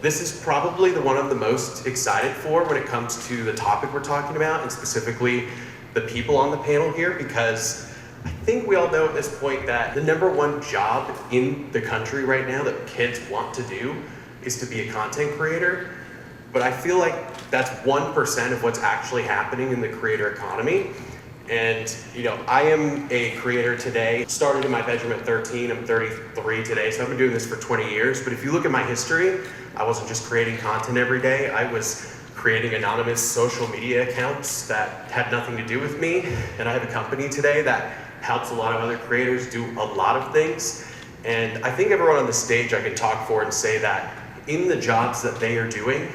this is probably the one I'm the most excited for when it comes to the topic we're talking about, and specifically the people on the panel here, because I think we all know at this point that the #1 job in the country right now that kids want to do is to be a content creator. But I feel like that's 1% of what's actually happening in the creator economy. And I am a creator today. Started in my bedroom at 13, I'm 33 today, so I've been doing this for 20 years. But if you look at my history, I wasn't just creating content every day, I was creating anonymous social media accounts that had nothing to do with me. And I have a company today that helps a lot of other creators do a lot of things. And I think everyone on the stage I can talk for and say that in the jobs that they are doing,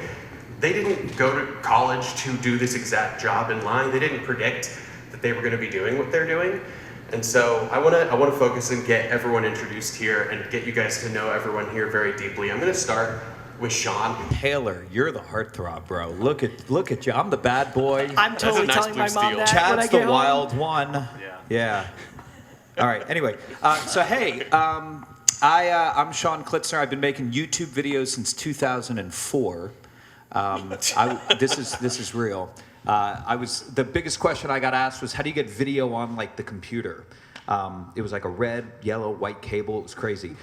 they didn't go to college to do this exact job in line. They didn't predict that they were going to be doing what they're doing. And so I want to focus and get everyone introduced here and get you guys to know everyone here very deeply. I'm going to start with Sean. Taylor, you're the heartthrob, bro. Look at you. I'm the bad boy. I'm totally telling my mom that when I Chad's get the home. wild one. Yeah. All right. Anyway, so hey, I'm Sean Klitzner. I've been making YouTube videos since 2004. This is real. The biggest question I got asked was, how do you get video on like the computer? It was like a red, yellow, white cable. It was crazy.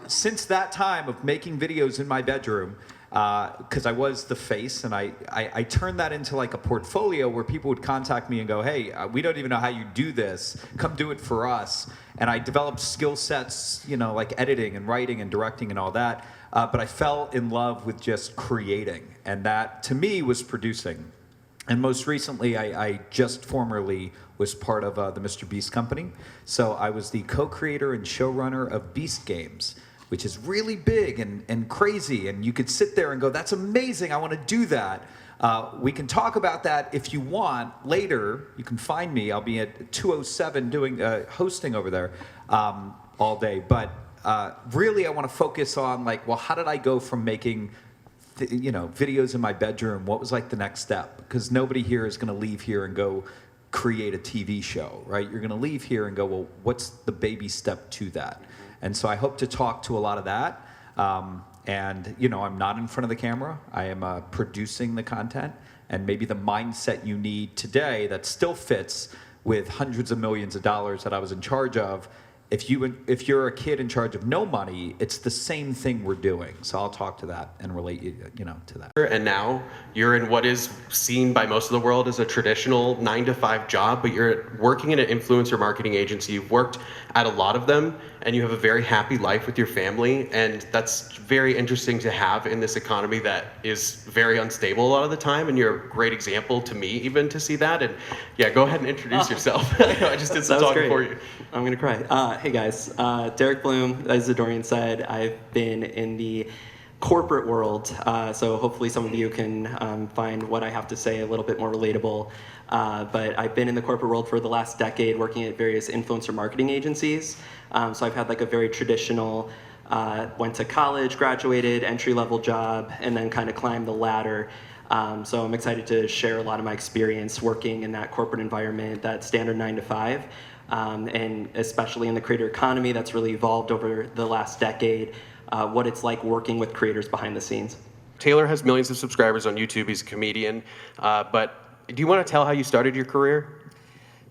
Since that time of making videos in my bedroom, because I was the face, and I turned that into like a portfolio where people would contact me and go, hey, we don't even know how you do this. Come do it for us. And I developed skill sets, like editing and writing and directing and all that. But I fell in love with just creating. And that, to me, was producing. And most recently, I just formerly was part of the Mr. Beast company. So I was the co-creator and showrunner of Beast Games, which is really big and crazy. And you could sit there and go, that's amazing, I want to do that. We can talk about that if you want later. You can find me. I'll be at 207 doing hosting over there all day. But really, I want to focus on how did I go from making videos in my bedroom? What was like the next step? Because nobody here is going to leave here and go create a TV show, right? You're going to leave here and go, well, what's the baby step to that? And so I hope to talk to a lot of that. I'm not in front of the camera. I am producing the content, and maybe the mindset you need today that still fits with hundreds of millions of dollars that I was in charge of. If you're a kid in charge of no money, it's the same thing we're doing. So I'll talk to that and relate to that. And now you're in what is seen by most of the world as a traditional 9-to-5 job, but you're working in an influencer marketing agency. You've worked at a lot of them, and you have a very happy life with your family. And that's very interesting to have in this economy that is very unstable a lot of the time. And you're a great example to me even to see that. And yeah, go ahead and introduce yourself. I just did some talking for you. I'm gonna cry. Hey guys, Derek Bloom, as Adorian said, I've been in the corporate world, so hopefully some of you can find what I have to say a little bit more relatable. But I've been in the corporate world for the last decade working at various influencer marketing agencies. So I've had like a very traditional, went to college, graduated, entry-level job, and then kind of climbed the ladder. So I'm excited to share a lot of my experience working in that corporate environment, that standard 9-to-5. And especially in the creator economy that's really evolved over the last decade, what it's like working with creators behind the scenes. Taylor has millions of subscribers on YouTube. He's a comedian. But do you want to tell how you started your career?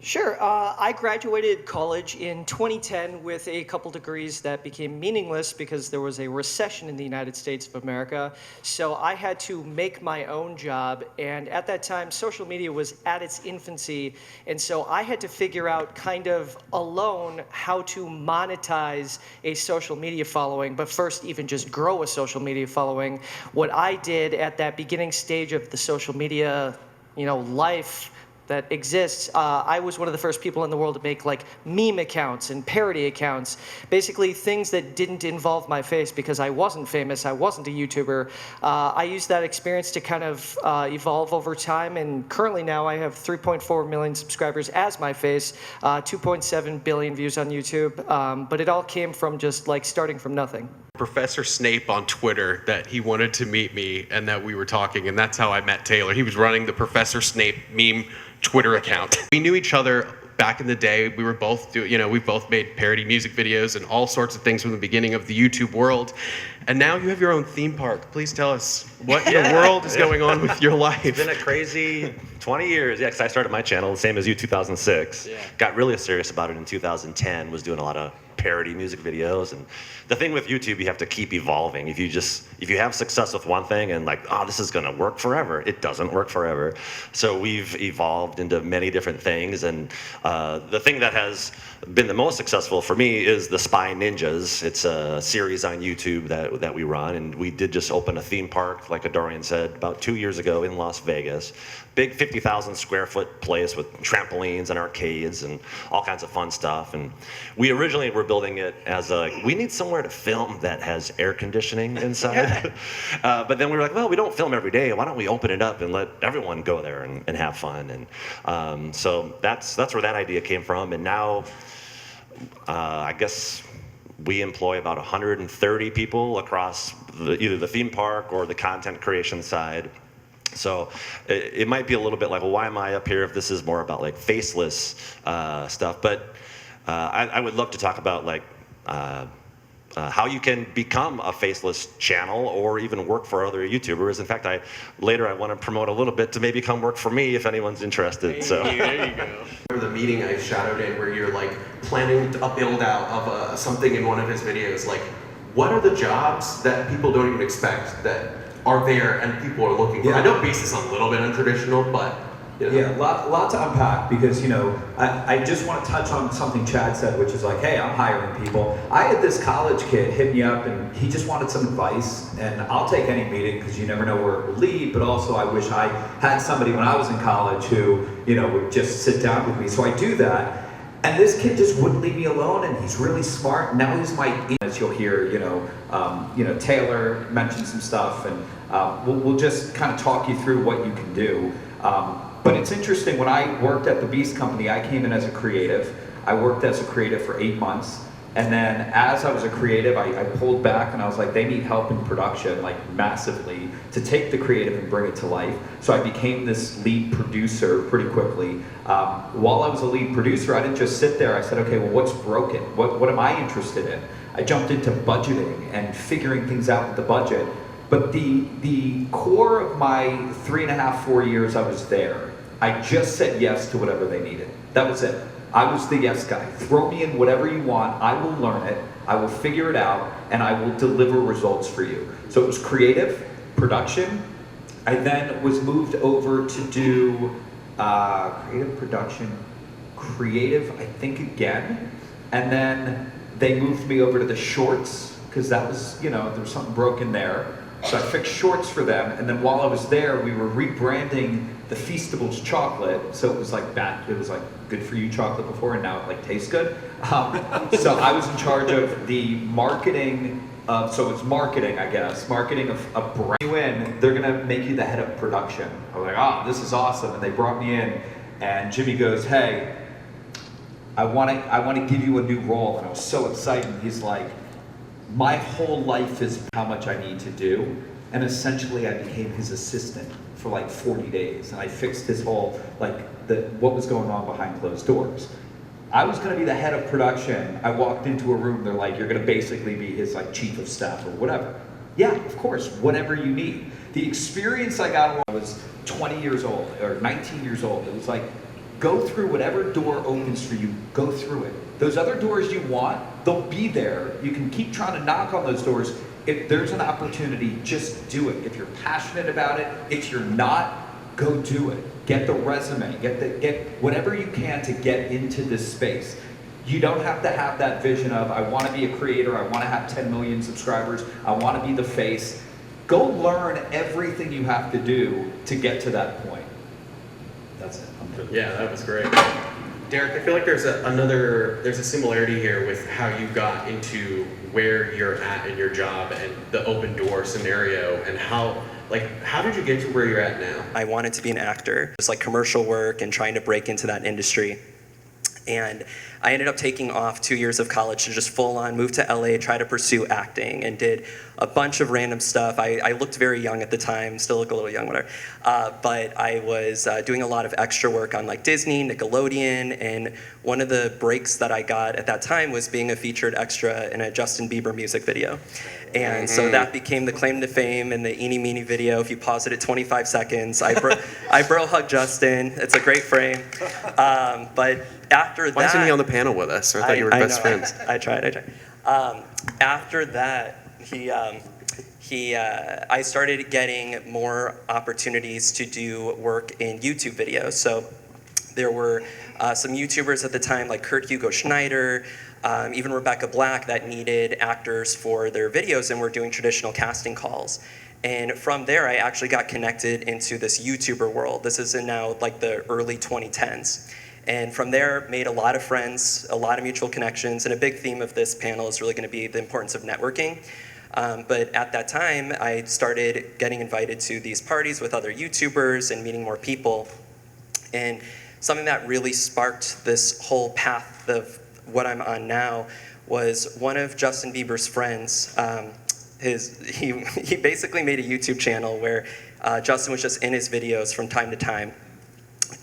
Sure. I graduated college in 2010 with a couple degrees that became meaningless because there was a recession in the United States of America. So I had to make my own job. And at that time, social media was at its infancy. And so I had to figure out kind of alone how to monetize a social media following, but first even just grow a social media following. What I did at that beginning stage of the social media, life that exists, I was one of the first people in the world to make like meme accounts and parody accounts, basically things that didn't involve my face because I wasn't famous, I wasn't a YouTuber. I used that experience to kind of evolve over time, and currently now I have 3.4 million subscribers as my face, 2.7 billion views on YouTube, but it all came from just like starting from nothing. Professor Snape on Twitter that he wanted to meet me and that we were talking, and that's how I met Taylor. He was running the Professor Snape meme Twitter account. We knew each other back in the day, we were both we both made parody music videos and all sorts of things from the beginning of the YouTube world. And now you have your own theme park. Please tell us what in the world is going on with your life. It's been a crazy 20 years. Yeah, because I started my channel the same as you, 2006. Yeah. Got really serious about it in 2010. Was doing a lot of parody music videos. And the thing with YouTube, you have to keep evolving. If you have success with one thing and like, oh, this is going to work forever, it doesn't work forever. So we've evolved into many different things. And the thing that has been the most successful for me is the Spy Ninjas. It's a series on YouTube that we run, and we did just open a theme park, like Adorian said, about 2 years ago in Las Vegas. Big 50,000 square foot place with trampolines and arcades and all kinds of fun stuff. And we originally were building it as we need somewhere to film that has air conditioning inside. But then we were like, well, we don't film every day. Why don't we open it up and let everyone go there and have fun? And so that's where that idea came from. And now, I guess we employ about 130 people across either the theme park or the content creation side. So it might be a little bit like, well, why am I up here if this is more about like faceless stuff? But I would love to talk about like how you can become a faceless channel or even work for other YouTubers. In fact, later I want to promote a little bit to maybe come work for me if anyone's interested. So there you go. The meeting I shadowed in where you're like planning a build out of something in one of his videos. Like, what are the jobs that people don't even expect that are there and people are looking for? I know Beast is a little bit untraditional, but yeah, lot to unpack because I just want to touch on something Chad said, which is like, hey, I'm hiring people. I had this college kid hit me up and he just wanted some advice, and I'll take any meeting because you never know where it will lead, but also I wish I had somebody when I was in college who would just sit down with me. So I do that. And this kid just wouldn't leave me alone, and he's really smart. Now he's as you'll hear, Taylor mention some stuff, and we'll just kind of talk you through what you can do. But it's interesting, when I worked at the Beast Company, I came in as a creative. I worked as a creative for 8 months. And then as I was a creative, I pulled back and I was like, they need help in production, like massively, to take the creative and bring it to life. So I became this lead producer pretty quickly. While I was a lead producer, I didn't just sit there. I said, okay, well, what's broken? What am I interested in? I jumped into budgeting and figuring things out with the budget. But the core of my 3.5, 4 years I was there, I just said yes to whatever they needed. That was it. I was the yes guy. Throw me in whatever you want. I will learn it. I will figure it out, and I will deliver results for you. So it was creative, production. I then was moved over to do creative production, creative, I think again. And then they moved me over to the shorts because that was, there was something broken there. So I fixed shorts for them, and then while I was there, we were rebranding the Feastables chocolate. So it was like bad. It was like good for you chocolate before, and now it like tastes good. So I was in charge of the marketing. So it's marketing, I guess, marketing of a brand. You in, they're gonna make you the head of production. I was like, oh, this is awesome, and they brought me in, and Jimmy goes, hey, I want to give you a new role, and I was so excited. He's like, my whole life is how much I need to do, and essentially I became his assistant for like 40 days, and I fixed his whole, what was going on behind closed doors. I was gonna be the head of production. I walked into a room, they're like, you're gonna basically be his chief of staff or whatever. Yeah, of course, whatever you need. The experience I got when I was 20 years old, or 19 years old, it was like, go through whatever door opens for you, go through it. Those other doors you want, they'll be there. You can keep trying to knock on those doors. If there's an opportunity, just do it. If you're passionate about it, if you're not, go do it. Get the resume, get whatever you can to get into this space. You don't have to have that vision of, I want to be a creator, I want to have 10 million subscribers, I want to be the face. Go learn everything you have to do to get to that point. That's it. Yeah, that was great. Derek, I feel like there's a similarity here with how you got into where you're at in your job and the open door scenario, and how did you get to where you're at now? I wanted to be an actor, just like commercial work and trying to break into that industry. And I ended up taking off 2 years of college to just full on move to LA, try to pursue acting, and did a bunch of random stuff. I looked very young at the time, still look a little young, whatever. But I was doing a lot of extra work on like Disney, Nickelodeon, and one of the breaks that I got at that time was being a featured extra in a Justin Bieber music video. And so that became the claim to fame in the Eeny Meeny video. If you pause it at 25 seconds, I bro hug Justin. It's a great frame. But after that, Why isn't he on the panel with us? I thought you were best friends. I tried. After that, I started getting more opportunities to do work in YouTube videos. So there were some YouTubers at the time, like Kurt Hugo Schneider, even Rebecca Black, that needed actors for their videos and were doing traditional casting calls. And from there, I actually got connected into this YouTuber world. This is in now like the early 2010s. And from there, made a lot of friends, a lot of mutual connections, and a big theme of this panel is really going to be the importance of networking. But at that time, I started getting invited to these parties with other YouTubers and meeting more people. And something that really sparked this whole path of what I'm on now was one of Justin Bieber's friends. He basically made a YouTube channel where Justin was just in his videos from time to time.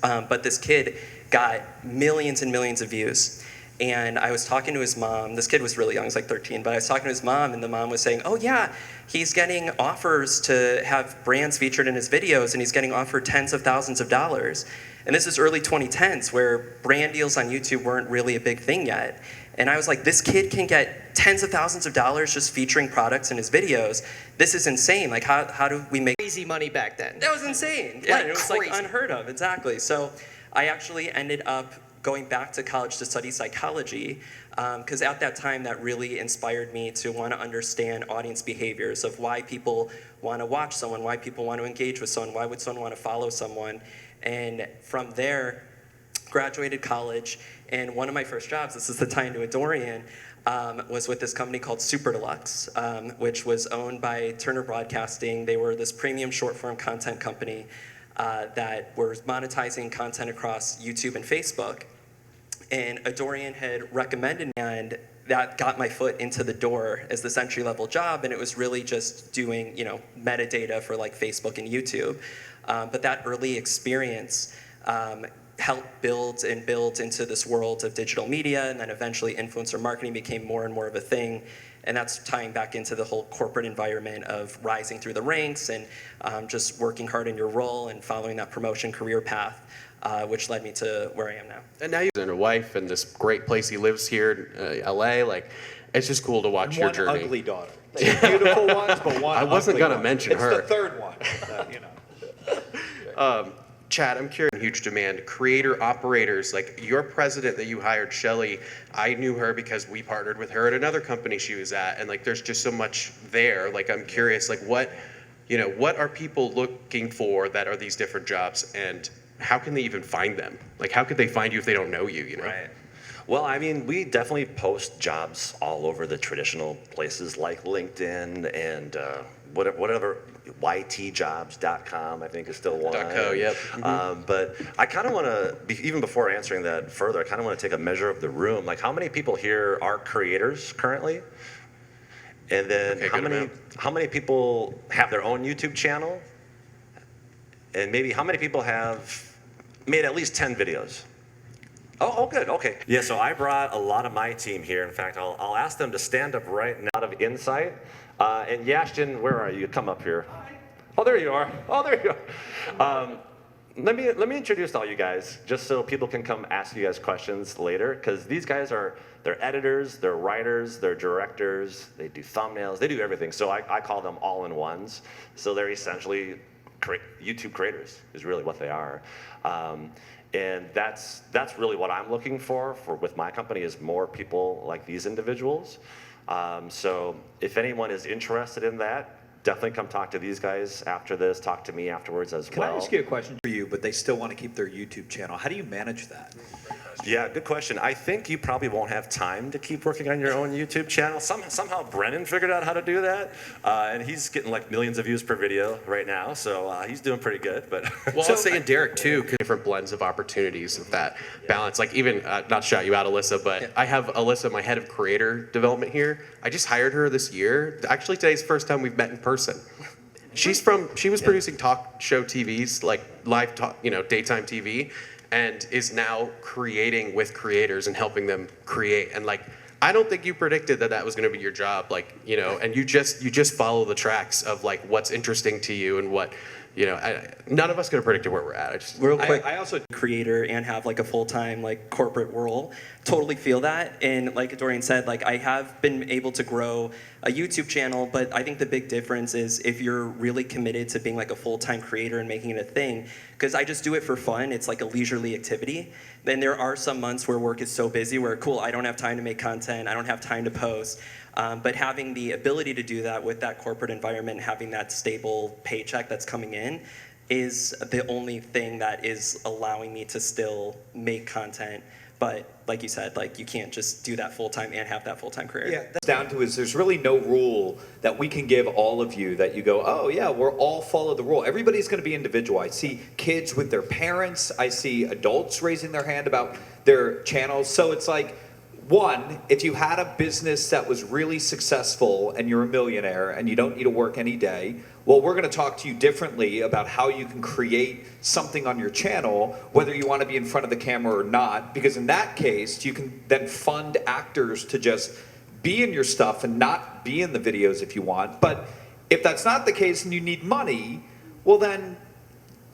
But this kid got millions and millions of views. And I was talking to his mom. This kid was really young, he was like 13, but I was talking to his mom, and the mom was saying, oh yeah, he's getting offers to have brands featured in his videos, and he's getting offered tens of thousands of dollars. And this is early 2010s, where brand deals on YouTube weren't really a big thing yet. And I was like, this kid can get tens of thousands of dollars just featuring products in his videos. This is insane. Like, how do we make Crazy money back then. That was insane. Yeah, Like it was crazy. like unheard of, exactly. So I actually ended up going back to college to study psychology, because at that time that really inspired me to want to understand audience behaviors of why people want to watch someone, why people want to engage with someone, why would someone want to follow someone. And from there, graduated college, and one of my first jobs, this is the tie into Adorian, was with this company called Super Deluxe, which was owned by Turner Broadcasting. They were this premium short-form content company that were monetizing content across YouTube and Facebook. And Adorian had recommended me, and that got my foot into the door as this entry-level job, and it was really just doing, metadata for like Facebook and YouTube. But that early experience helped build into this world of digital media, and then eventually influencer marketing became more and more of a thing. And that's tying back into the whole corporate environment of rising through the ranks and just working hard in your role and following that promotion career path, which led me to where I am now. And now you're a wife and this great place he lives here in LA. Like, it's just cool to watch your journey. One ugly daughter. Two beautiful ones, but one I wasn't ugly gonna one. mention her. It's the third one. Chad, I'm curious, huge demand. Creator operators, like your president that you hired, Shelly, I knew her because we partnered with her at another company she was at, and like there's just so much there. Like I'm curious, like what are people looking for that are these different jobs, and how can they even find them? Like how could they find you if they don't know you, Right. Well, I mean, we definitely post jobs all over the traditional places like LinkedIn and whatever, ytjobs.com, I think is still one. .co, yep. But I kind of want to, even before answering that further, I kind of want to take a measure of the room. Like, how many people here are creators currently? And then how many people have their own YouTube channel? And maybe how many people have made at least 10 videos? Oh, good, okay. Yeah, so I brought a lot of my team here. In fact, I'll ask them to stand up right now out of Insight. And Yashtin, where are you? Come up here. Oh, there you are. Oh, there you are. Let me introduce all you guys, just so people can come ask you guys questions later, because these guys they're editors, they're writers, they're directors, they do thumbnails, they do everything. So I call them all-in-ones. So they're essentially YouTube creators is really what they are. And that's really what I'm looking for with my company is more people like these individuals. So if anyone is interested in that, definitely come talk to these guys after this, talk to me afterwards as well. Can I ask you a question for you, but they still want to keep their YouTube channel? How do you manage that? Yeah, good question. I think you probably won't have time to keep working on your own YouTube channel. Somehow Brennan figured out how to do that, and he's getting like millions of views per video right now, so he's doing pretty good. But Well, I was saying Derek too, 'cause different blends of opportunities of that balance. Like even, not to shout you out, Alyssa, but I have Alyssa, my head of creator development here. I just hired her this year. Actually, today's the first time we've met in person. She was producing talk show TVs, like live talk, daytime TV, and is now creating with creators and helping them create. And like, I don't think you predicted that was going to be your job, like, and you just follow the tracks of like what's interesting to you and what, none of us could have predicted where we're at. Real quick, I also creator and have like a full-time like corporate role. Totally feel that, and like Adorian said, like I have been able to grow a YouTube channel, but I think the big difference is if you're really committed to being like a full-time creator and making it a thing, because I just do it for fun. It's like a leisurely activity. Then there are some months where work is so busy where cool, I don't have time to make content, I don't have time to post. But having the ability to do that with that corporate environment, having that stable paycheck that's coming in, is the only thing that is allowing me to still make content. But like you said, like you can't just do that full time and have that full time career. Yeah, that's down to is there's really no rule that we can give all of you that you go, oh yeah, we're all follow the rule. Everybody's going to be individual. I see kids with their parents. I see adults raising their hand about their channels. So it's like, one, if you had a business that was really successful and you're a millionaire and you don't need to work any day, well, we're going to talk to you differently about how you can create something on your channel, whether you want to be in front of the camera or not, because in that case, you can then fund actors to just be in your stuff and not be in the videos if you want. But if that's not the case and you need money, well then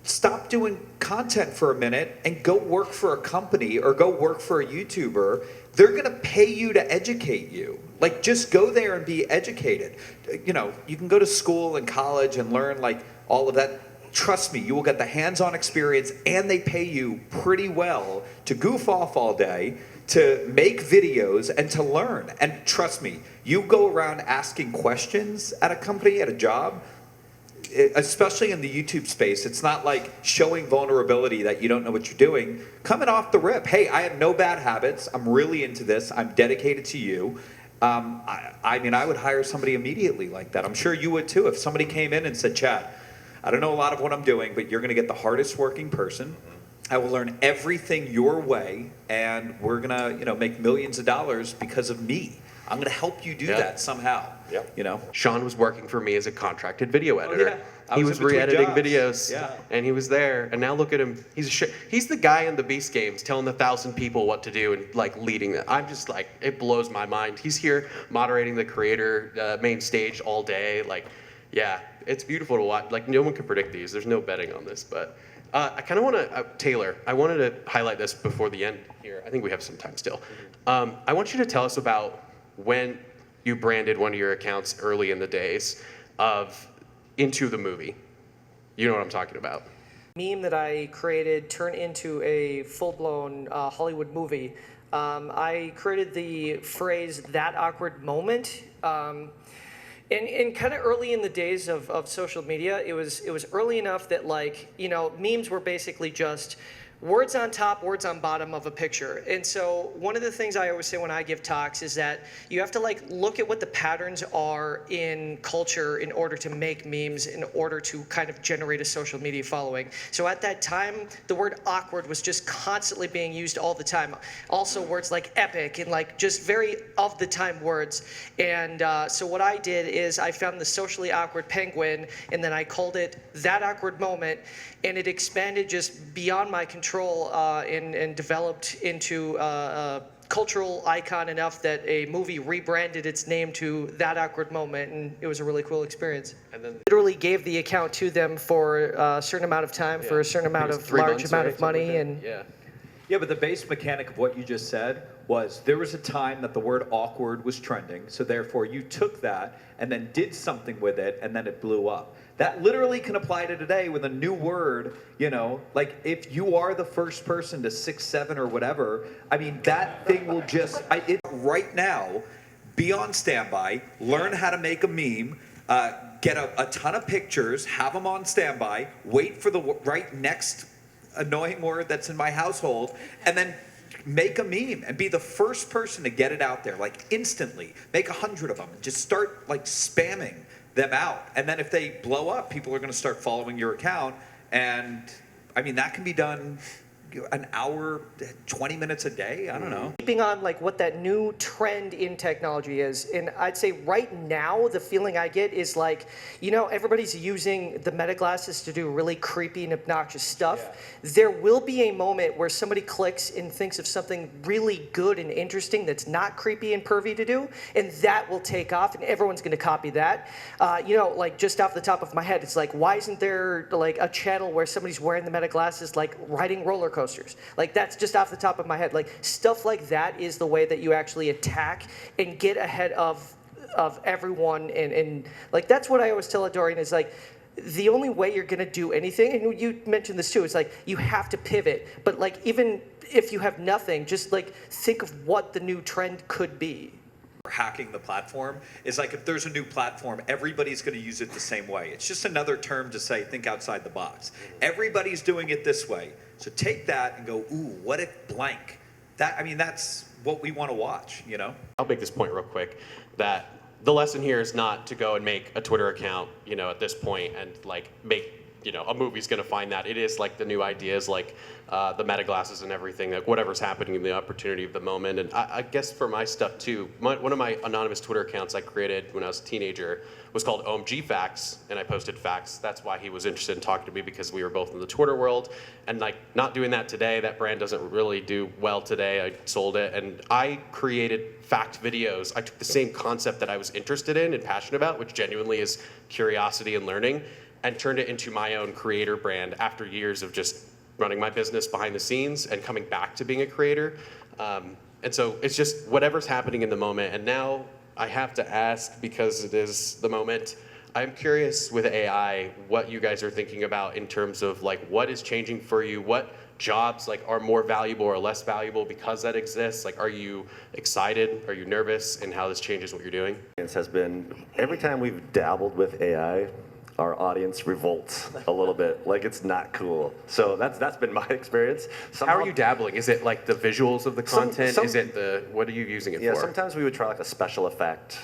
stop doing content for a minute and go work for a company or go work for a YouTuber. They're going to pay you to educate you. Like, just go there and be educated. You can go to school and college and learn like all of that. Trust me, you will get the hands-on experience, and they pay you pretty well to goof off all day, to make videos, and to learn. And trust me, you go around asking questions at a company, at a job, especially in the YouTube space, it's not like showing vulnerability that you don't know what you're doing. Coming off the rip, hey, I have no bad habits. I'm really into this. I'm dedicated to you. I mean, I would hire somebody immediately like that. I'm sure you would too. If somebody came in and said, Chad, I don't know a lot of what I'm doing, but you're going to get the hardest working person. I will learn everything your way, and we're going to, make millions of dollars because of me. I'm going to help you do that somehow. Yeah. Sean was working for me as a contracted video editor. He was in between re-editing jobs. videos, and he was there. And now look at him. He's the guy in the Beast games telling 1,000 people what to do and like leading it. I'm just like, it blows my mind. He's here moderating the creator main stage all day. Like, yeah, it's beautiful to watch. Like, no one can predict these. There's no betting on this, but I kind of want to, Taylor, I wanted to highlight this before the end here. I think we have some time still. I want you to tell us about when you branded one of your accounts early in the days of Into the Movie. You know what I'm talking about. Meme that I created turned into a full-blown Hollywood movie. I created the phrase "that awkward moment." And kind of early in the days of social media, it was early enough that memes were basically just words on top, words on bottom of a picture. And so one of the things I always say when I give talks is that you have to look at what the patterns are in culture in order to make memes, in order to kind of generate a social media following. So at that time, the word awkward was just constantly being used all the time. Also words like epic and just very of the time words. And so what I did is I found the socially awkward penguin, and then I called it That Awkward Moment, and it expanded just beyond my control and developed into a cultural icon enough that a movie rebranded its name to That Awkward Moment, and it was a really cool experience. And then literally gave the account to them for a certain amount of time, for a certain amount of large amount of money, and Yeah, but the base mechanic of what you just said was there was a time that the word awkward was trending, so therefore you took that and then did something with it, and then it blew up. That literally can apply to today with a new word, like if you are the first person to 6'7" or whatever, I mean, that thing will just, right now, be on standby, learn how to make a meme, get a ton of pictures, have them on standby, wait for the right next annoying word that's in my household, and then make a meme and be the first person to get it out there, like instantly. Make 100 of them and just start like spamming them out. And then if they blow up, people are going to start following your account. And I mean, that can be done an hour, 20 minutes a day. I don't know. Keeping on like what that new trend in technology is, and I'd say right now the feeling I get is like, you know, everybody's using the meta glasses to do really creepy and obnoxious stuff. Yeah. There will be a moment where somebody clicks and thinks of something really good and interesting that's not creepy and pervy to do, and that will take off, and everyone's going to copy that. You know, like just off the top of my head, it's like, why isn't there like a channel where somebody's wearing the meta glasses like riding roller coasters? Like that's just off the top of my head. Like stuff like that is the way that you actually attack and get ahead of everyone, and like that's what I always tell Adorian is like, the only way you're gonna do anything, and you mentioned this too, it's like you have to pivot, but like even if you have nothing, just like think of what the new trend could be. Hacking the platform is like if there's a new platform, everybody's going to use it the same way. It's just another term to say think outside the box. Everybody's doing it this way. So take that and go, ooh, what if blank? That, I mean, that's what we want to watch, you know? I'll make this point real quick, that the lesson here is not to go and make a Twitter account, you know, at this point and like make, you know, a movie's going to find that. It is like the new ideas, like the meta glasses and everything, like whatever's happening in the opportunity of the moment. And I guess for my stuff too, one of my anonymous Twitter accounts I created when I was a teenager was called OMG Facts, and I posted facts. That's why he was interested in talking to me, because we were both in the Twitter world. And like not doing that today, that brand doesn't really do well today. I sold it, and I created fact videos. I took the same concept that I was interested in and passionate about, which genuinely is curiosity and learning, and turned it into my own creator brand after years of just running my business behind the scenes and coming back to being a creator. And so it's just whatever's happening in the moment. And now I have to ask, because it is the moment, I'm curious with AI, what you guys are thinking about in terms of like what is changing for you, what jobs like are more valuable or less valuable because that exists? Like, are you excited? Are you nervous? And how this changes what you're doing? It has been, every time we've dabbled with AI, our audience revolts a little bit, like it's not cool. So that's been my experience. How are you dabbling? Is it like the visuals of the content? Is it the, what are you using it for? Yeah, sometimes we would try like a special effect,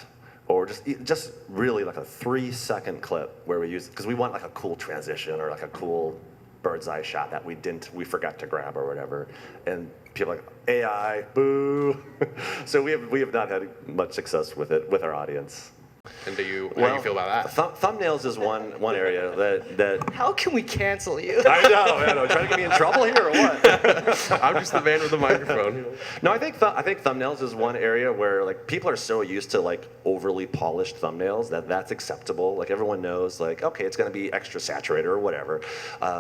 or just really like a 3-second clip where we use, because we want like a cool transition or like a cool bird's eye shot that we forgot to grab or whatever. And people are like, AI, boo. So we have not had much success with it, with our audience. And how do you feel about that? Thumbnails is one area that. How can we cancel you? I know. Trying to get me in trouble here or what? I'm just the man with the microphone. No, I think thumbnails is one area where like people are so used to like overly polished thumbnails that's acceptable. Like everyone knows, like okay, it's going to be extra saturated or whatever.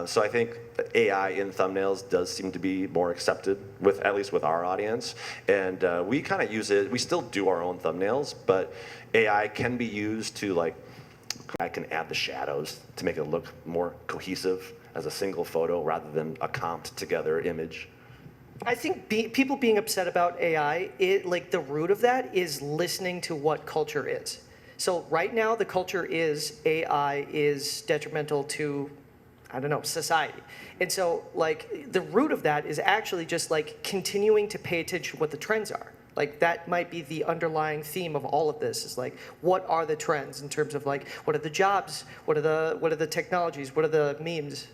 So I think AI in thumbnails does seem to be more accepted at least with our audience, and we kind of use it. We still do our own thumbnails, but AI can be used to like, I can add the shadows to make it look more cohesive as a single photo rather than a comped together image. I think people being upset about AI, like the root of that is listening to what culture is. So right now the culture is AI is detrimental to, I don't know, society. And so like the root of that is actually just like continuing to pay attention to what the trends are. Like that might be the underlying theme of all of this, is like, what are the trends in terms of like, what are the jobs, what are the technologies, what are the memes?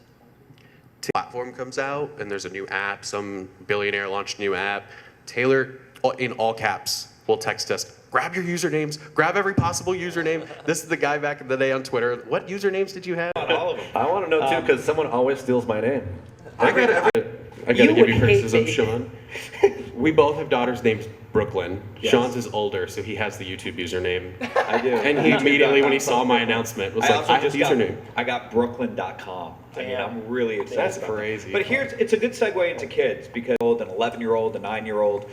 Platform comes out and there's a new app, some billionaire launched a new app. Taylor, in all caps, will text us, grab your usernames, grab every possible username. This is the guy back in the day on Twitter. What usernames did you have? All of them. I want to know too, because someone always steals my name. I gotta give you criticism, Sean. We both have daughters named Brooklyn. Yes. Sean's is older, so he has the YouTube username. I do. And he immediately, when he saw my announcement, was like, I have the username. I got Brooklyn.com. I mean, I'm really excited. That's about crazy. That. But it's a good segue into kids, because an 11-year-old, a 9-year-old.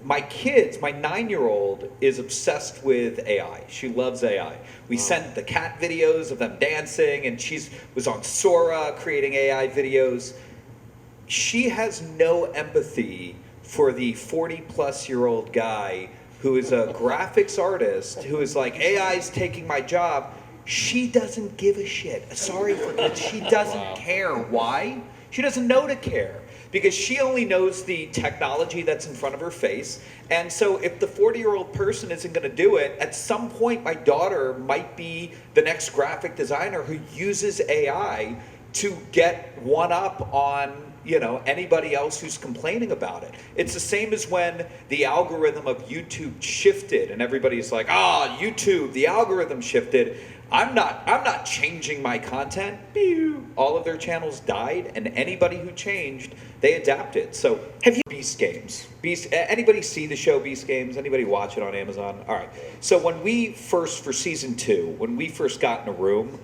My 9-year-old is obsessed with AI. She loves AI. We sent the cat videos of them dancing, and was on Sora creating AI videos. She has no empathy for the 40-plus-year-old guy who is a graphics artist who is like, AI's taking my job. She doesn't give a shit. Sorry for kids. She doesn't care. Why? She doesn't know to care. because she only knows the technology that's in front of her face. And so if the 40-year-old person isn't going to do it, at some point my daughter might be the next graphic designer who uses AI to get one up on, you know, anybody else who's complaining about it. It's the same as when the algorithm of YouTube shifted and everybody's like, ah, YouTube, the algorithm shifted. I'm not changing my content. Pew. All of their channels died, and anybody who changed, they adapted. So have you Beast Games? Anybody see the show Beast Games? Anybody watch it on Amazon? All right. So when we first, for season 2, when we first got in a room,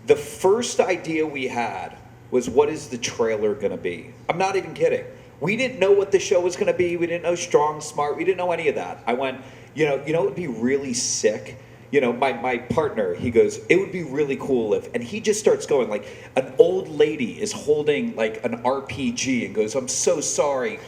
the first idea we had was, what is the trailer gonna be? I'm not even kidding. We didn't know what the show was gonna be. We didn't know Strong, Smart. We didn't know any of that. I went, you know, it would be really sick. You know, my partner, he goes, it would be really cool if, and he just starts going like, an old lady is holding like an RPG and goes, I'm so sorry.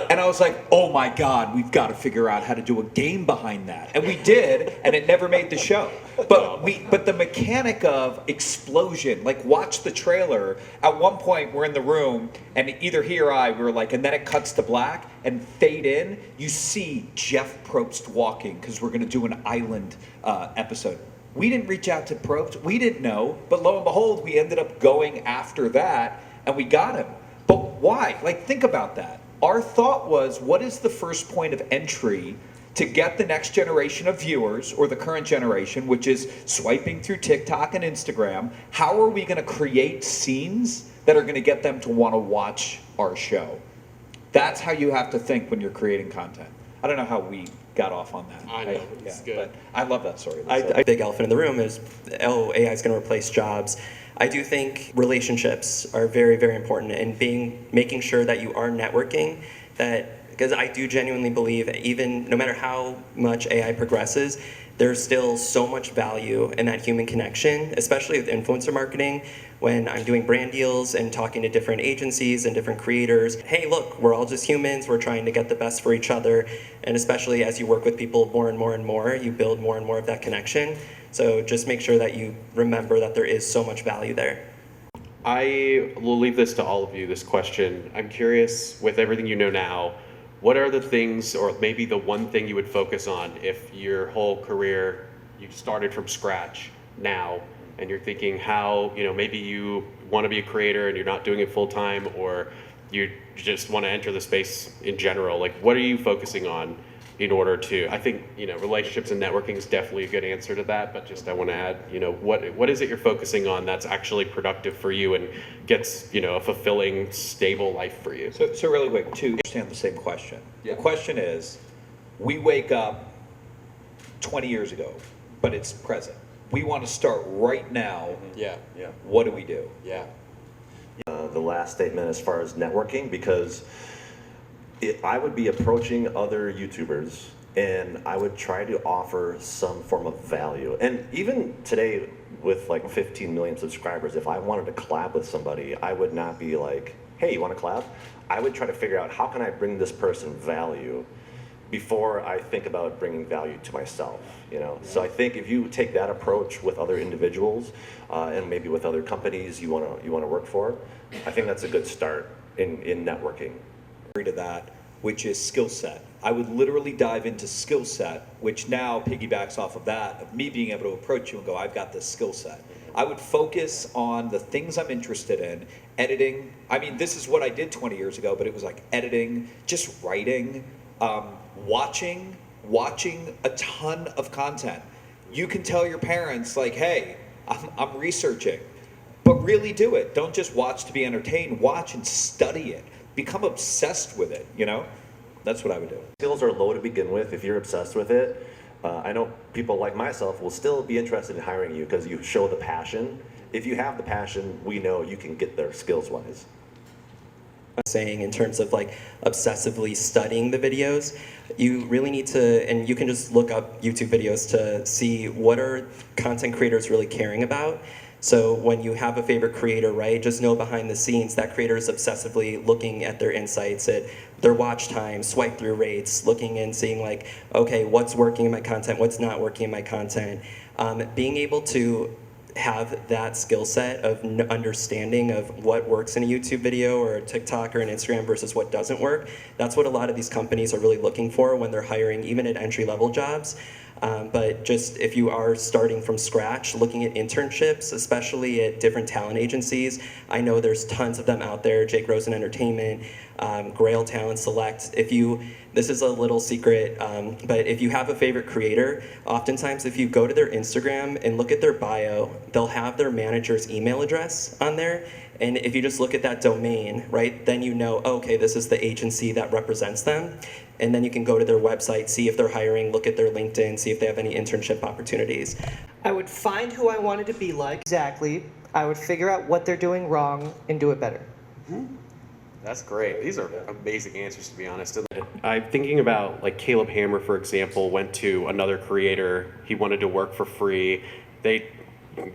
And I was like, oh my God, we've got to figure out how to do a game behind that. And we did, and it never made the show. But the mechanic of explosion, like watch the trailer, at one point we're in the room, and either he or I, we were like, and then it cuts to black, and fade in, you see Jeff Probst walking, because we're going to do an island episode. We didn't reach out to Probst, we didn't know, but lo and behold, we ended up going after that, and we got him. But why? Like, think about that. Our thought was, what is the first point of entry to get the next generation of viewers, or the current generation, which is swiping through TikTok and Instagram? How are we going to create scenes that are going to get them to want to watch our show? That's how you have to think when you're creating content. I don't know how we got off on that. I know, it's good. But I love that story. A big elephant in the room is, oh, AI is going to replace jobs. I do think relationships are very, very important, and making sure that you are networking, because I do genuinely believe, even no matter how much AI progresses, there's still so much value in that human connection, especially with influencer marketing. When I'm doing brand deals and talking to different agencies and different creators, hey, look, we're all just humans. We're trying to get the best for each other. And especially as you work with people more and more and more, you build more and more of that connection. So just make sure that you remember that there is so much value there. I will leave this to all of you, this question. I'm curious, with everything you know now, what are the things, or maybe the one thing you would focus on if your whole career, you started from scratch now, and you're thinking how, you know, maybe you want to be a creator and you're not doing it full time, or you just want to enter the space in general. Like, what are you focusing on in order to, I think, you know, relationships and networking is definitely a good answer to that, but just I want to add, you know, what is it you're focusing on that's actually productive for you and gets, you know, a fulfilling, stable life for you? So really quick, to understand the same question. Yeah. The question is, we wake up 20 years ago, but it's present. We want to start right now. Yeah. What do we do? Yeah. The last statement as far as networking, because I would be approaching other YouTubers and I would try to offer some form of value. And even today, with like 15 million subscribers, if I wanted to collab with somebody, I would not be like, hey, you want to collab? I would try to figure out, how can I bring this person value before I think about bringing value to myself, you know? So I think if you take that approach with other individuals and maybe with other companies you want to work for, I think that's a good start in networking. To that, which is skill set. I would literally dive into skill set, which now piggybacks off of that, of me being able to approach you and go, I've got this skill set. I would focus on the things I'm interested in, editing. I mean, this is what I did 20 years ago, but it was like editing, just writing, watching a ton of content. You can tell your parents, like, hey, I'm researching, but really do it. Don't just watch to be entertained, watch and study it. Become obsessed with it, you know? That's what I would do. Skills are low to begin with if you're obsessed with it. I know people like myself will still be interested in hiring you because you show the passion. If you have the passion, we know you can get there skills-wise. Saying in terms of like obsessively studying the videos, you really need to, and you can just look up YouTube videos to see what are content creators really caring about. So when you have a favorite creator, right, just know behind the scenes that creator is obsessively looking at their insights, at their watch time, swipe through rates, looking and seeing like, okay, what's working in my content, what's not working in my content. Being able to have that skill set of understanding of what works in a YouTube video or a TikTok or an Instagram versus what doesn't work. That's what a lot of these companies are really looking for when they're hiring, even at entry-level jobs. But just if you are starting from scratch, looking at internships, especially at different talent agencies, I know there's tons of them out there, Jake Rosen Entertainment, Grail Talent Select. This is a little secret, but if you have a favorite creator, oftentimes if you go to their Instagram and look at their bio, they'll have their manager's email address on there. And if you just look at that domain, right, then you know, oh, okay, this is the agency that represents them. And then you can go to their website, see if they're hiring, look at their LinkedIn, see if they have any internship opportunities. I would find who I wanted to be like. Exactly. I would figure out what they're doing wrong and do it better. That's great. These are amazing answers, to be honest. I'm thinking about, like, Caleb Hammer, for example, went to another creator. He wanted to work for free. They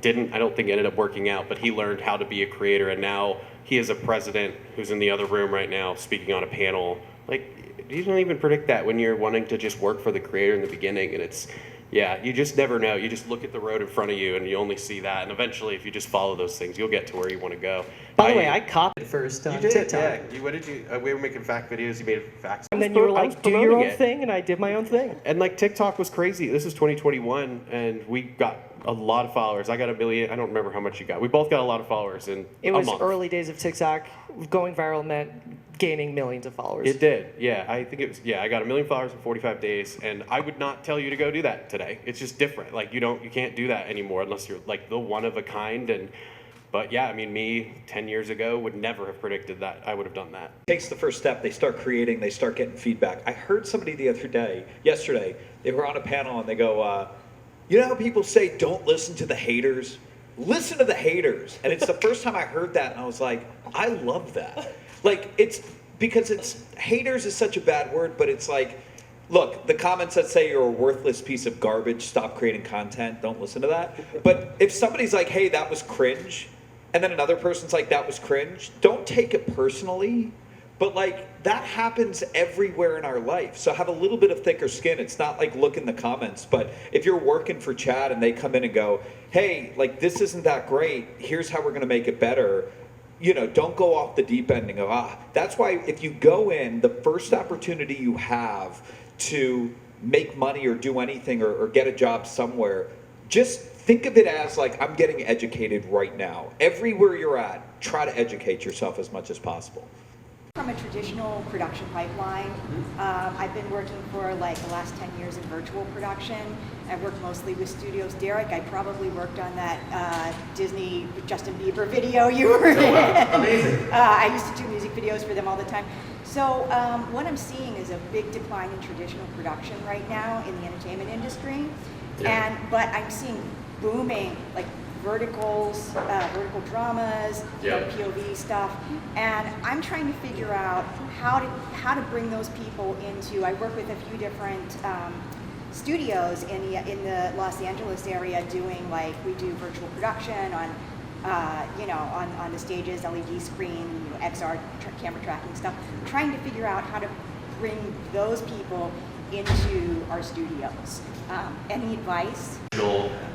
didn't, I don't think, ended up working out, but he learned how to be a creator, and now he is a president who's in the other room right now speaking on a panel. Like, you don't even predict that when you're wanting to just work for the creator in the beginning, and it's, yeah, you just never know. You just look at the road in front of you and you only see that, and eventually if you just follow those things, you'll get to where you want to go. By the way, I copied first on TikTok. Yeah. What did you, we were making fact videos, you made facts. And then you were like, do your own thing, and I did my own thing. And like TikTok was crazy. This is 2021, and we got a lot of followers. I got 1 million. I don't remember how much you got. We both got a lot of followers in It a was month. early days of TikTok. Going viral meant gaining millions of followers. It did, yeah. I think it was, yeah, I got 1 million followers in 45 days, and I would not tell you to go do that today. It's just different. Like, you can't do that anymore unless you're like the one of a kind. But yeah, I mean, me 10 years ago would never have predicted that I would have done that. Takes the first step. They start creating. They start getting feedback. I heard somebody yesterday, they were on a panel and they go, you know how people say don't listen to the haters? Listen to the haters. And it's the first time I heard that, and I was like, I love that. Like, it's because haters is such a bad word, but it's like, look, the comments that say you're a worthless piece of garbage, stop creating content, don't listen to that. But if somebody's like, hey, that was cringe, and then another person's like, that was cringe, don't take it personally. But like, that happens everywhere in our life. So have a little bit of thicker skin. It's not like look in the comments, but if you're working for Chad and they come in and go, hey, like this isn't that great, here's how we're gonna make it better. Don't go off the deep end and go, that's why if you go in, the first opportunity you have to make money or do anything or get a job somewhere, just think of it as like, I'm getting educated right now. Everywhere you're at, try to educate yourself as much as possible. From a traditional production pipeline, I've been working for like the last 10 years in virtual production. I've worked mostly with studios. Derek, I probably worked on that Disney Justin Bieber video you were in. Amazing. I used to do music videos for them all the time. So what I'm seeing is a big decline in traditional production right now in the entertainment industry. Yeah. But I'm seeing booming, like vertical dramas, POV stuff, and I'm trying to figure out how to bring those people into. I work with a few different studios in the Los Angeles area doing, like, we do virtual production on on the stages, LED screen, XR camera tracking stuff. Trying to figure out how to bring those people into our studios. Any advice?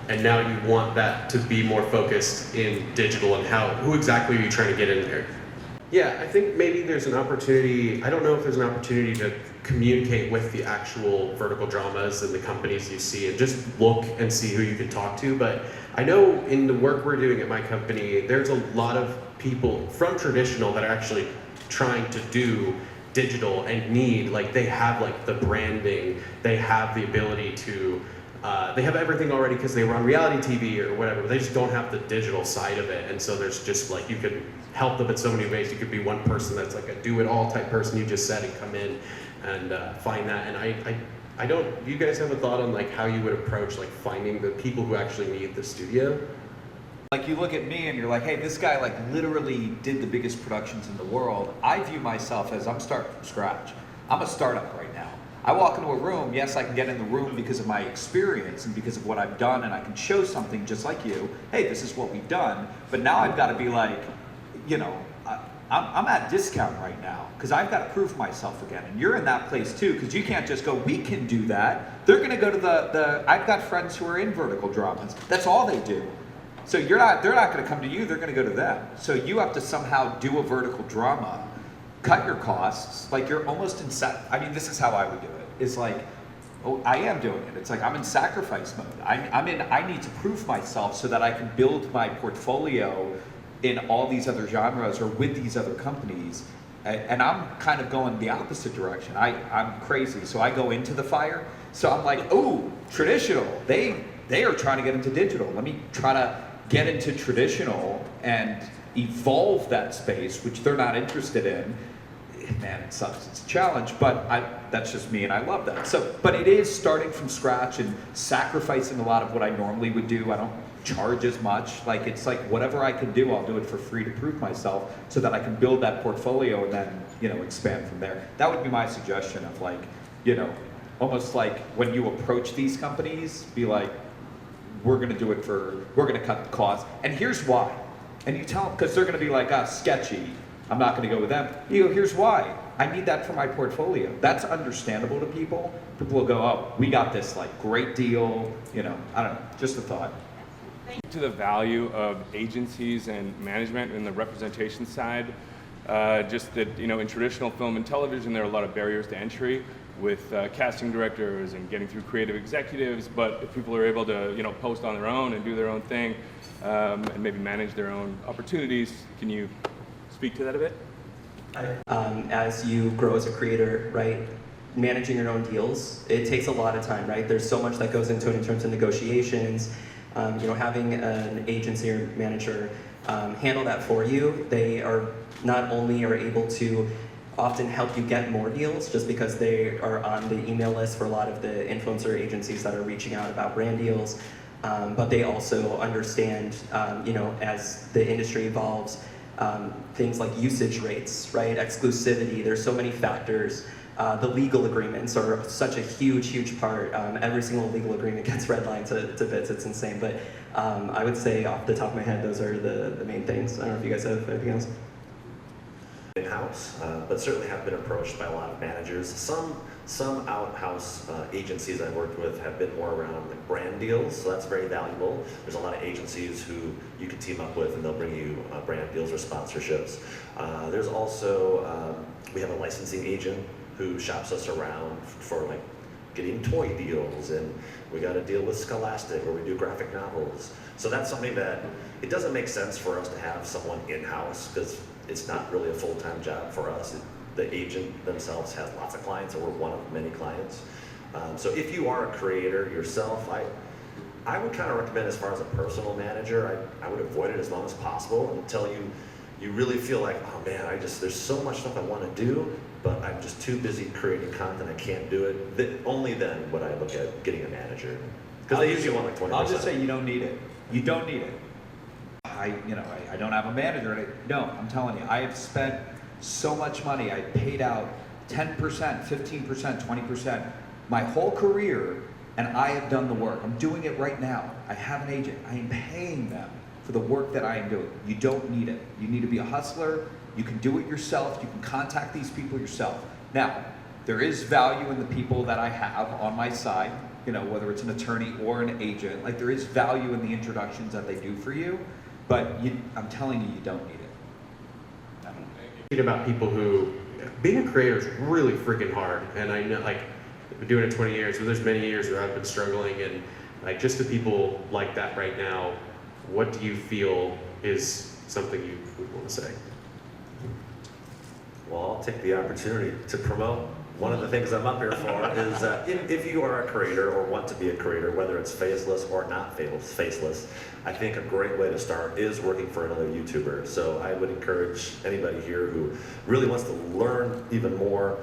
And now you want that to be more focused in digital, and who exactly are you trying to get in there? Yeah, I think maybe there's an opportunity. I don't know if there's an opportunity to communicate with the actual vertical dramas and the companies you see, and just look and see who you can talk to. But I know in the work we're doing at my company, there's a lot of people from traditional that are actually trying to do digital and they have like the branding, they have the ability to, they have everything already because they run reality TV or whatever, but they just don't have the digital side of it. And so there's just like, you could help them in so many ways. You could be one person that's like a do-it-all type person you just said, and come in and find that. And I don't, you guys have a thought on like how you would approach like finding the people who actually need the studio? Like, you look at me and you're like, hey, this guy like literally did the biggest productions in the world. I view myself as I'm starting from scratch. I'm a startup right now. I walk into a room, yes, I can get in the room because of my experience and because of what I've done, and I can show something just like you, hey, this is what we've done, but now I've got to be like, I'm at discount right now because I've got to prove myself again, and you're in that place too, because you can't just go, we can do that. They're going to go to I've got friends who are in vertical dramas. That's all they do. So they're not going to come to you, they're going to go to them. So you have to somehow do a vertical drama, cut your costs, like you're almost in, I mean, this is how I would do it. It's like, oh, I am doing it. It's like I'm in sacrifice mode. I need to prove myself so that I can build my portfolio in all these other genres or with these other companies. And I'm kind of going the opposite direction. I'm crazy, so I go into the fire. So I'm like, oh, traditional. They are trying to get into digital. Let me try to get into traditional and evolve that space, which they're not interested in. Man, it sucks. It's a challenge, but that's just me, and I love that. So, but it is starting from scratch and sacrificing a lot of what I normally would do. I don't charge as much. Like, it's like whatever I can do, I'll do it for free to prove myself so that I can build that portfolio and then, expand from there. That would be my suggestion of like, almost like when you approach these companies, be like, we're going to cut the costs. And here's why. And you tell them, because they're going to be like, sketchy. I'm not going to go with them. Here's why. I need that for my portfolio. That's understandable to people. People will go, oh, we got this like great deal. I don't know, just a thought. To the value of agencies and management and the representation side, just that, in traditional film and television, there are a lot of barriers to entry with casting directors and getting through creative executives, but if people are able to, post on their own and do their own thing, and maybe manage their own opportunities, can you speak to that a bit? As you grow as a creator, right, managing your own deals, it takes a lot of time, right? There's so much that goes into it in terms of negotiations. Having an agency or manager handle that for you, they are not only are able to often help you get more deals just because they are on the email list for a lot of the influencer agencies that are reaching out about brand deals, but they also understand, as the industry evolves, things like usage rates, right? Exclusivity, there's so many factors. The legal agreements are such a huge part. Every single legal agreement gets redlined to bits, it's insane. But I would say off the top of my head, those are the main things. I don't know if you guys have anything else. In-house, but certainly have been approached by a lot of managers. Some out-house agencies I've worked with have been more around like brand deals, so that's very valuable. There's a lot of agencies who you can team up with and they'll bring you brand deals or sponsorships. There's also, we have a licensing agent who shops us around for like getting toy deals, and we got a deal with Scholastic where we do graphic novels. So that's something that it doesn't make sense for us to have someone in-house because it's not really a full-time job for us. The agent themselves has lots of clients, and we're one of many clients. So if you are a creator yourself, I would kind of recommend, as far as a personal manager, I would avoid it as long as possible until you really feel like, oh man, there's so much stuff I want to do, but I'm just too busy creating content, I can't do it. Only then would I look at getting a manager. Because they usually want like 20%. I'll just say you don't need it. You don't need it. I don't have a manager. No, I'm telling you, I have spent so much money. I paid out 10%, 15%, 20% my whole career, and I have done the work. I'm doing it right now. I have an agent. I am paying them for the work that I am doing. You don't need it. You need to be a hustler. You can do it yourself. You can contact these people yourself. Now, there is value in the people that I have on my side, whether it's an attorney or an agent. Like, there is value in the introductions that they do for you, but I'm telling you don't need it. Thinking about people who, being a creator is really freaking hard, and I know, like, I've been doing it 20 years, so there's many years where I've been struggling, and like, just to people like that right now, what do you feel is something you would want to say? Well, I'll take the opportunity to promote. One of the things I'm up here for is if you are a creator or want to be a creator, whether it's faceless or not faceless, I think a great way to start is working for another YouTuber. So I would encourage anybody here who really wants to learn even more,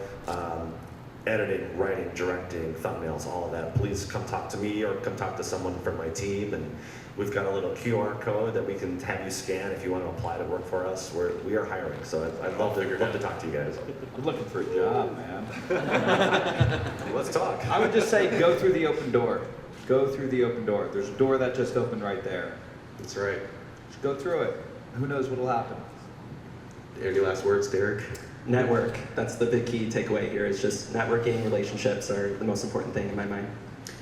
editing, writing, directing, thumbnails, all of that, please come talk to me or come talk to someone from my team. And we've got a little QR code that we can have you scan if you want to apply to work for us. We are hiring, so I'd love to talk to you guys. I'm looking for a job, man. Let's talk. I would just say go through the open door. Go through the open door. There's a door that just opened right there. That's right. Just go through it. Who knows what'll happen? Any last words, Derek? Network. That's the big key takeaway here. Is just networking. Relationships are the most important thing in my mind.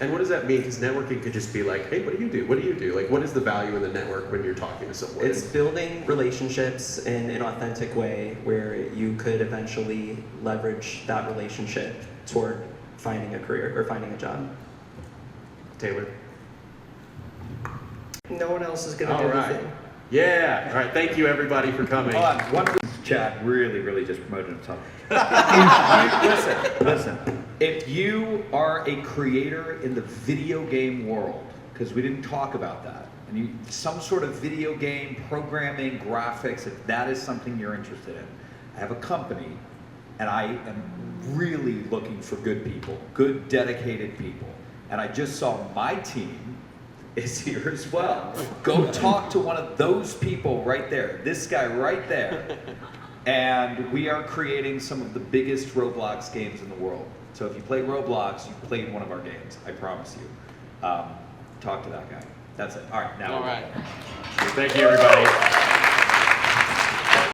And what does that mean? Because networking could just be like, hey, what do you do? What do you do? Like, what is the value in the network when you're talking to someone? It's building relationships in an authentic way where you could eventually leverage that relationship toward finding a career or finding a job. Taylor? No one else is going to All do right. anything. Yeah. All right. Thank you, everybody, for coming. Hold on, one Chad really just promoted himself. Listen. If you are a creator in the video game world, because we didn't talk about that, and you some sort of video game programming, graphics, if that is something you're interested in, I have a company, and I am really looking for good people, good dedicated people, and I just saw my team is here as well. Go talk to one of those people right there, this guy right there. And we are creating some of the biggest Roblox games in the world. So if you play Roblox, you've played one of our games, I promise you. Talk to that guy. That's it. All right, now. All right. Thank you, everybody.